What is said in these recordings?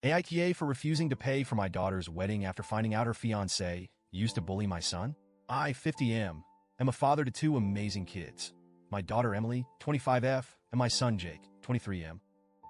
AITA for refusing to pay for my daughter's wedding after finding out her fiancé used to bully my son? I, 50M, am a father to two amazing kids. My daughter Emily, 25F, and my son Jake, 23M.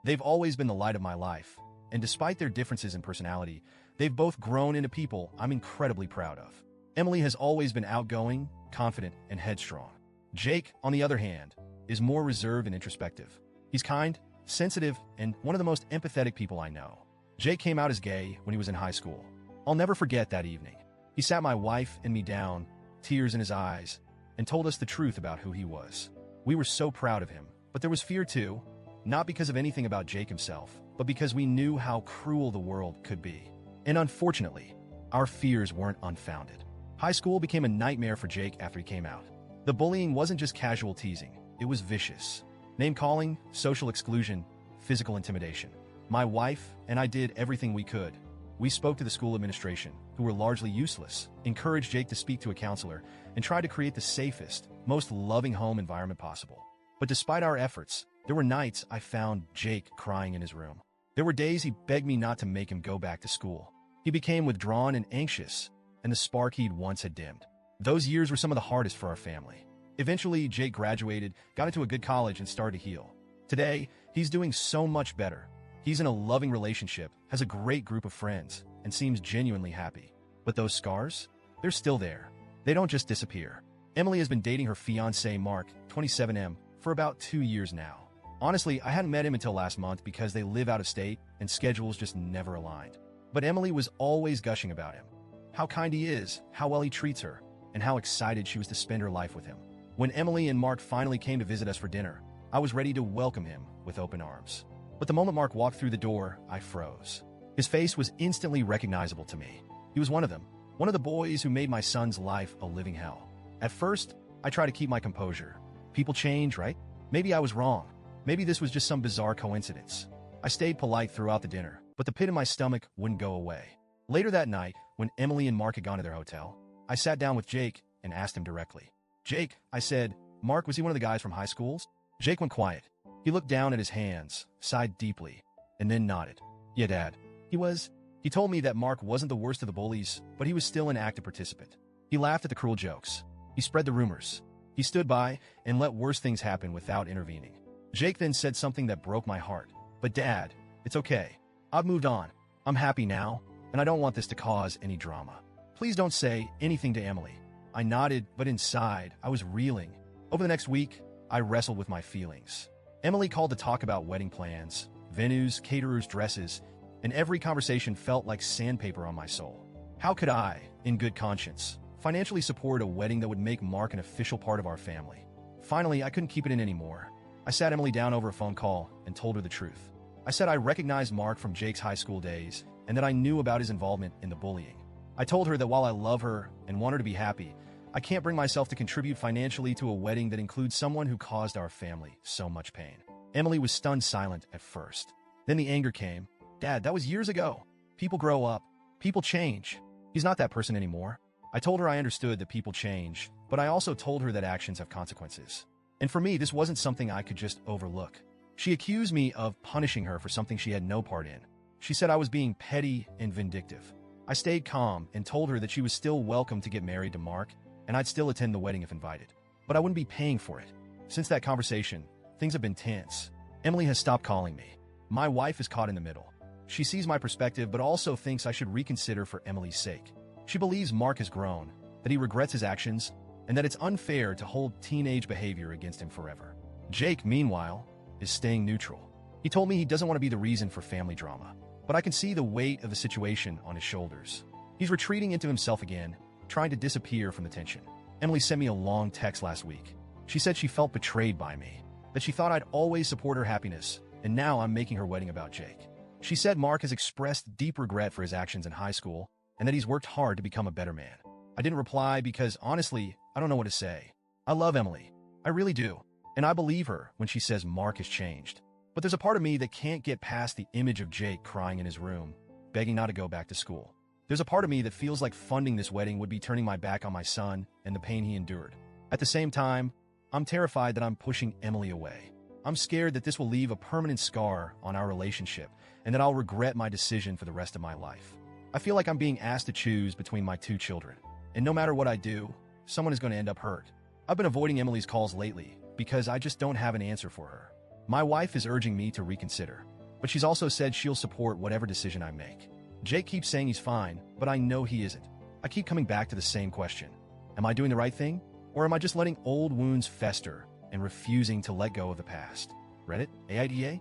They've always been the light of my life, and despite their differences in personality, they've both grown into people I'm incredibly proud of. Emily has always been outgoing, confident, and headstrong. Jake, on the other hand, is more reserved and introspective. He's kind, sensitive, and one of the most empathetic people I know. Jake came out as gay when he was in high school. I'll never forget that evening. He sat my wife and me down, tears in his eyes, and told us the truth about who he was. We were so proud of him, but there was fear too, not because of anything about Jake himself, but because we knew how cruel the world could be. And unfortunately, our fears weren't unfounded. High school became a nightmare for Jake after he came out. The bullying wasn't just casual teasing, it was vicious. Name-calling, social exclusion, physical intimidation. My wife and I did everything we could. We spoke to the school administration, who were largely useless, encouraged Jake to speak to a counselor, and tried to create the safest, most loving home environment possible. But despite our efforts, there were nights I found Jake crying in his room. There were days he begged me not to make him go back to school. He became withdrawn and anxious, and the spark he'd once had dimmed. Those years were some of the hardest for our family. Eventually, Jake graduated, got into a good college, and started to heal. Today, he's doing so much better. He's in a loving relationship, has a great group of friends, and seems genuinely happy. But those scars? They're still there. They don't just disappear. Emily has been dating her fiancé, Mark, 27M, for about 2 years now. Honestly, I hadn't met him until last month because they live out of state and schedules just never aligned. But Emily was always gushing about him. How kind he is, how well he treats her, and how excited she was to spend her life with him. When Emily and Mark finally came to visit us for dinner, I was ready to welcome him with open arms. But the moment Mark walked through the door, I froze. His face was instantly recognizable to me. He was one of them, one of the boys who made my son's life a living hell. At first, I tried to keep my composure. People change, right? Maybe I was wrong. Maybe this was just some bizarre coincidence. I stayed polite throughout the dinner, but the pit in my stomach wouldn't go away. Later that night, when Emily and Mark had gone to their hotel, I sat down with Jake and asked him directly. "Jake," I said, "Mark, was he one of the guys from high schools?" Jake went quiet. He looked down at his hands, sighed deeply, and then nodded. "Yeah, Dad. He was." He told me that Mark wasn't the worst of the bullies, but he was still an active participant. He laughed at the cruel jokes. He spread the rumors. He stood by and let worse things happen without intervening. Jake then said something that broke my heart. "But Dad, it's okay. I've moved on. I'm happy now, and I don't want this to cause any drama. Please don't say anything to Emily." I nodded, but inside, I was reeling. Over the next week, I wrestled with my feelings. Emily called to talk about wedding plans, venues, caterers, dresses, and every conversation felt like sandpaper on my soul. How could I, in good conscience, financially support a wedding that would make Mark an official part of our family? Finally, I couldn't keep it in anymore. I sat Emily down over a phone call and told her the truth. I said I recognized Mark from Jake's high school days and that I knew about his involvement in the bullying. I told her that while I love her and want her to be happy, I can't bring myself to contribute financially to a wedding that includes someone who caused our family so much pain. Emily was stunned silent at first. Then the anger came. "Dad, that was years ago. People grow up. People change. He's not that person anymore." I told her I understood that people change, but I also told her that actions have consequences. And for me, this wasn't something I could just overlook. She accused me of punishing her for something she had no part in. She said I was being petty and vindictive. I stayed calm and told her that she was still welcome to get married to Mark, and I'd still attend the wedding if invited. But I wouldn't be paying for it. Since that conversation, things have been tense. Emily has stopped calling me. My wife is caught in the middle. She sees my perspective but also thinks I should reconsider for Emily's sake. She believes Mark has grown, that he regrets his actions, and that it's unfair to hold teenage behavior against him forever. Jake, meanwhile, is staying neutral. He told me he doesn't want to be the reason for family drama, but I can see the weight of the situation on his shoulders. He's retreating into himself again, trying to disappear from the tension. Emily sent me a long text last week. She said she felt betrayed by me, that she thought I'd always support her happiness, and now I'm making her wedding about Jake. She said Mark has expressed deep regret for his actions in high school, and that he's worked hard to become a better man. I didn't reply because, honestly, I don't know what to say. I love Emily. I really do. And I believe her when she says Mark has changed. But there's a part of me that can't get past the image of Jake crying in his room, begging not to go back to school. There's a part of me that feels like funding this wedding would be turning my back on my son and the pain he endured. At the same time, I'm terrified that I'm pushing Emily away. I'm scared that this will leave a permanent scar on our relationship and that I'll regret my decision for the rest of my life. I feel like I'm being asked to choose between my two children, and no matter what I do, someone is going to end up hurt. I've been avoiding Emily's calls lately because I just don't have an answer for her. My wife is urging me to reconsider, but she's also said she'll support whatever decision I make. Jake keeps saying he's fine, but I know he isn't. I keep coming back to the same question. Am I doing the right thing? Or am I just letting old wounds fester and refusing to let go of the past? Reddit, AITA?